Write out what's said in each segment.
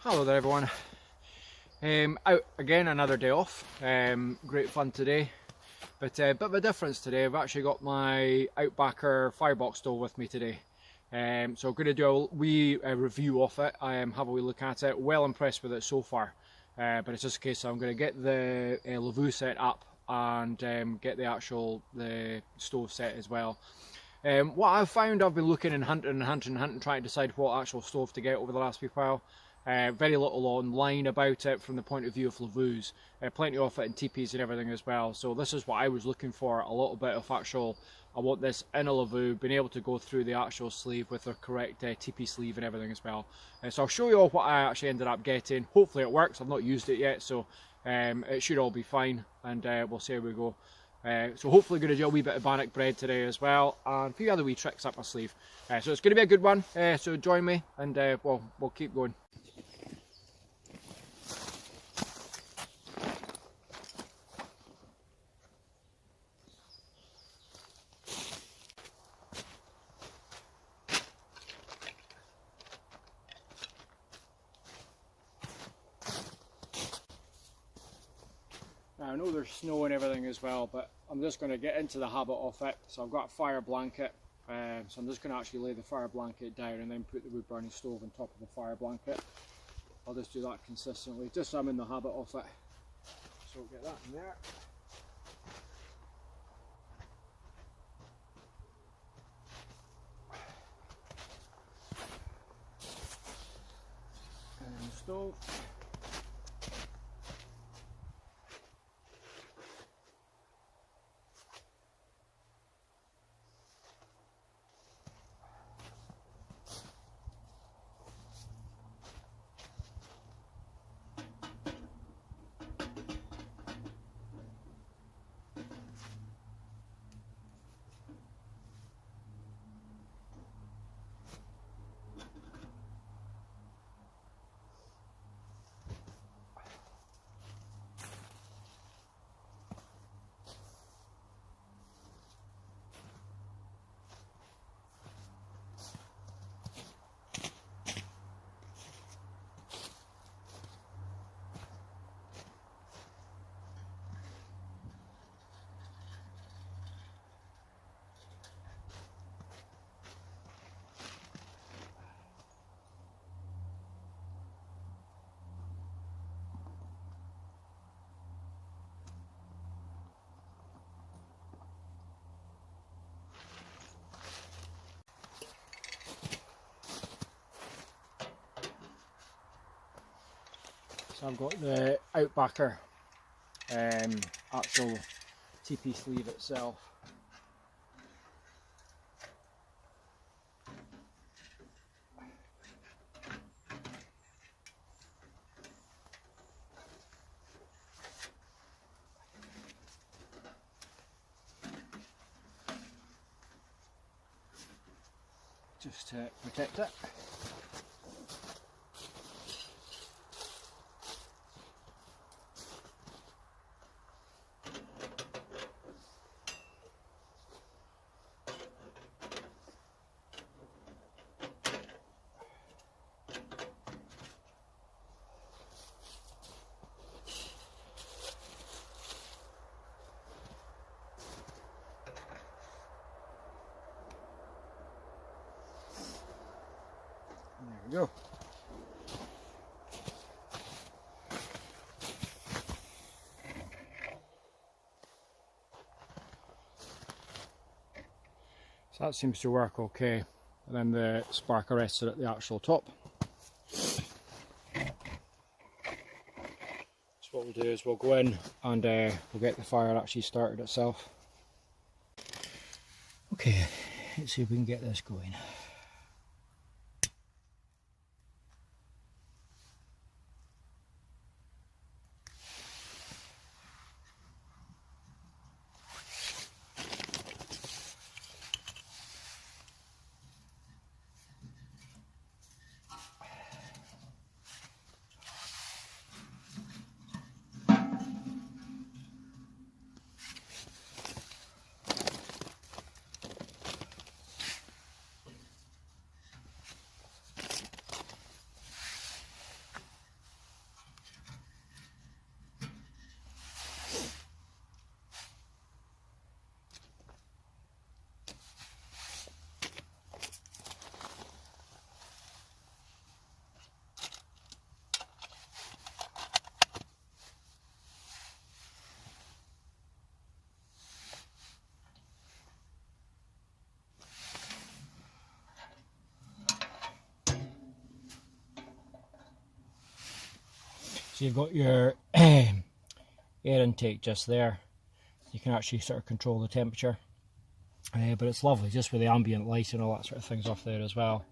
Hello there everyone. Out again, another day off. Great fun today, but a bit of a difference today. I've actually got my Outbacker Firebox stove with me today. So I'm going to do a wee review of it. Have a wee look at it. Well impressed with it so far, but it's just a case I'm going to get the Lavvu set up and get the stove set as well. What I've found, I've been looking and hunting, trying to decide what actual stove to get over the last wee while. Very little online about it from the point of view of Lavvus. Plenty of it in teepees and everything as well. So this is what I was looking for, a little bit of actual, I want this in a Lavvu, being able to go through the actual sleeve with the correct teepee sleeve and everything as well. So I'll show you all what I actually ended up getting. Hopefully it works. I've not used it yet, so it should all be fine, and we'll see how we go. So hopefully going to do a wee bit of bannock bread today as well, and a few other wee tricks up my sleeve. So it's going to be a good one, so join me, and we'll keep going. Now I know there's snow and everything as well, but I'm just going to get into the habit of it. So I've got a fire blanket, so I'm just going to actually lay the fire blanket down and then put the wood burning stove on top of the fire blanket. I'll just do that consistently, just so I'm in the habit of it. So we'll get that in there. And then the stove. So I've got the Outbacker actual teepee sleeve itself. Just to protect it. There we go. So that seems to work okay. And then the spark arrested at the actual top. So what we'll do is we'll go in and we'll get the fire actually started itself. Okay, let's see if we can get this going. So you've got your air intake just there. You can actually sort of control the temperature. But it's lovely, just with the ambient light and all that sort of things off there as well.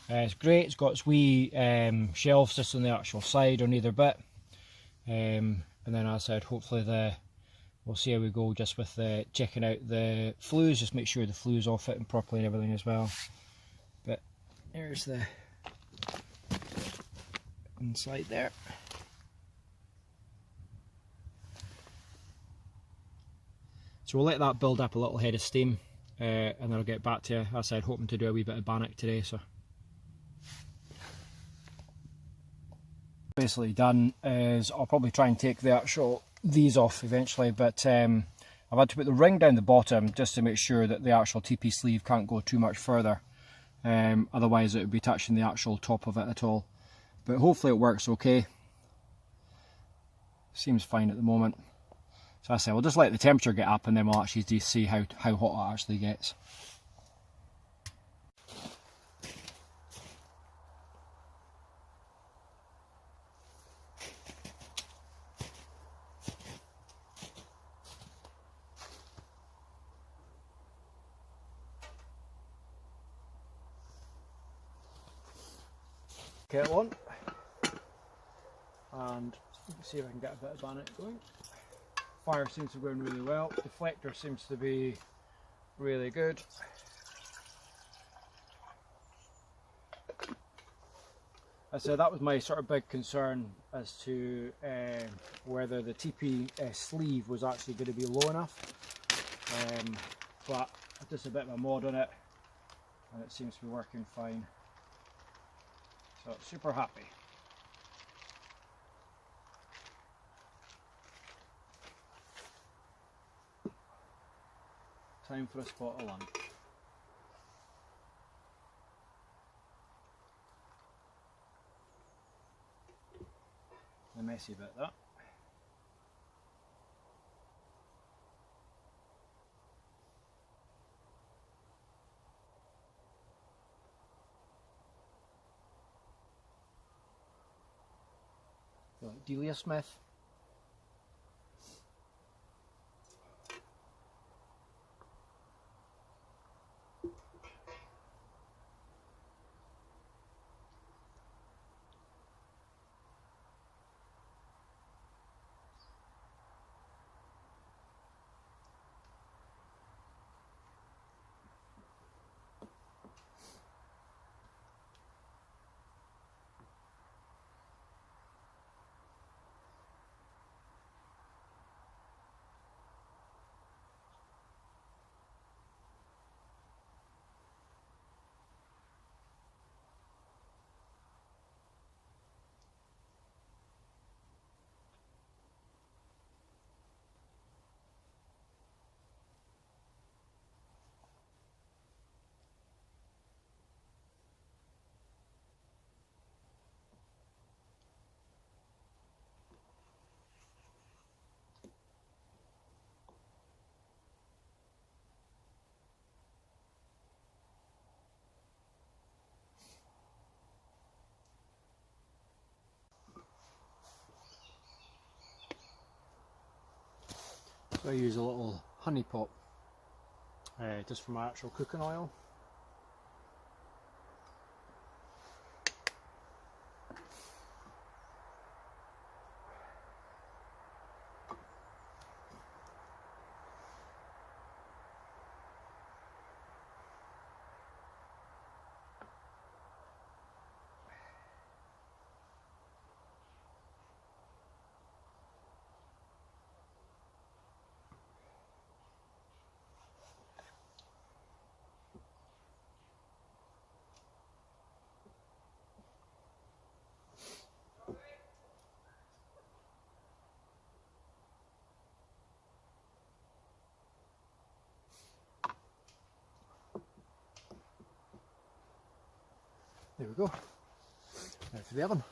It's great. It's got its wee shelves just on the actual side on either bit. And then, as I said, hopefully we'll see how we go just with checking out the flues. Just make sure the flues all fitting properly and everything as well. But here's the inside there. So we'll let that build up a little head of steam, and then I'll get back to you. As I said, hoping to do a wee bit of bannock today. So basically done is I'll probably try and take these off eventually, but I've had to put the ring down the bottom just to make sure that the actual TP sleeve can't go too much further. Otherwise it would be touching the actual top of it at all. But hopefully it works okay. Seems fine at the moment. So I say we'll just let the temperature get up and then we'll actually see how hot it actually gets. Kettle on, and you can see if I can get a bit of bannock going. Fire seems to be going really well. Deflector seems to be really good. So that was my sort of big concern as to whether the TP sleeve was actually going to be low enough. But just a bit of a mod on it, and it seems to be working fine. So super happy. Time for a spot of lunch. The messy bit, that. Delia Smith. So I use a little honey pot just for my actual cooking oil. There we go. Now for the oven.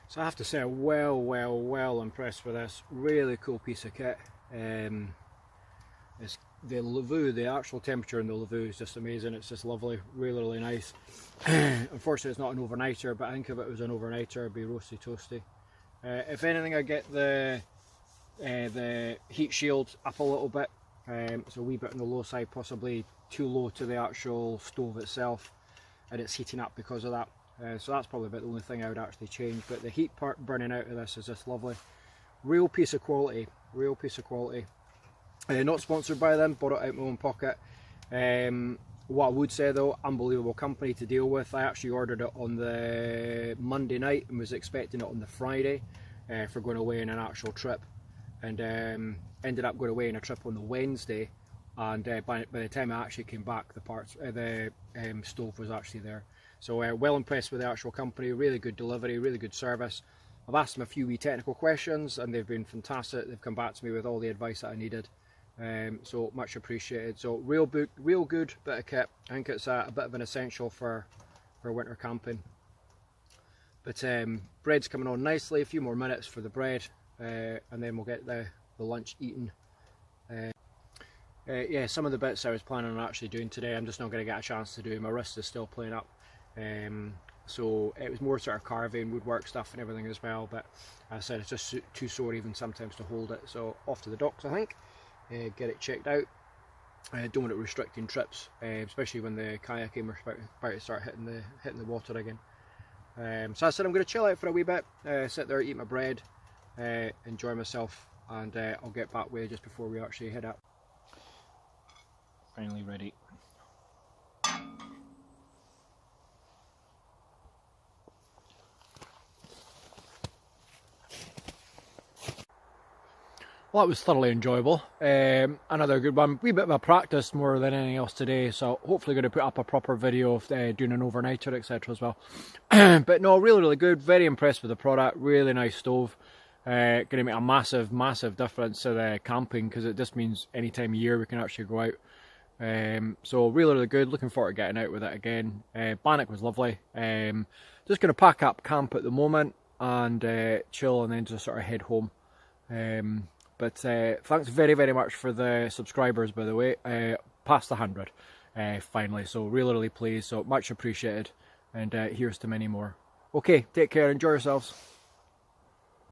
So I have to say I'm well impressed with this. Really cool piece of kit. It's the Lavvu, the actual temperature in the Lavvu is just amazing. It's just lovely, really nice. Unfortunately it's not an overnighter, but I think if it was an overnighter it'd be roasty toasty. If anything, I get the heat shield up a little bit. It's a wee bit on the low side, possibly too low to the actual stove itself, and it's heating up because of that. So that's probably about the only thing I would actually change, but the heat part burning out of this is just lovely. Real piece of quality, real piece of quality. Not sponsored by them, bought it out of my own pocket. What I would say though, unbelievable company to deal with. I actually ordered it on the Monday night and was expecting it on the Friday for going away on an actual trip, and ended up going away on a trip on the Wednesday, and by the time I actually came back, the stove was actually there. So well impressed with the actual company. Really good delivery, really good service. I've asked them a few wee technical questions and they've been fantastic. They've come back to me with all the advice that I needed, so much appreciated. So real good bit of kit. I think it's a bit of an essential for winter camping. But bread's coming on nicely. A few more minutes for the bread, and then we'll get the lunch eaten. Yeah, some of the bits I was planning on actually doing today, I'm just not going to get a chance to do. My wrist is still playing up. So it was more sort of carving, woodwork stuff and everything as well, but as I said, it's just too sore even sometimes to hold it. So off to the docks, I think, get it checked out. Don't want it restricting trips, especially when the kayaking we're about to start hitting the water again. So I said I'm going to chill out for a wee bit, sit there, eat my bread, enjoy myself, and I'll get back with you just before we actually head up. Finally ready. Well, that was thoroughly enjoyable. Another good one. Wee bit of a practice more than anything else today, so hopefully going to put up a proper video of doing an overnighter, etc. as well. But no, really good. Very impressed with the product. Really nice stove. Going to make a massive difference to the camping, because it just means any time of year we can actually go out. So really good. Looking forward to getting out with it again. Bannock was lovely. Just going to pack up camp at the moment and chill, and then just sort of head home. But thanks very much for the subscribers, by the way. Past 100 finally, so really pleased, so much appreciated, and here's to many more. Okay, take care, enjoy yourselves.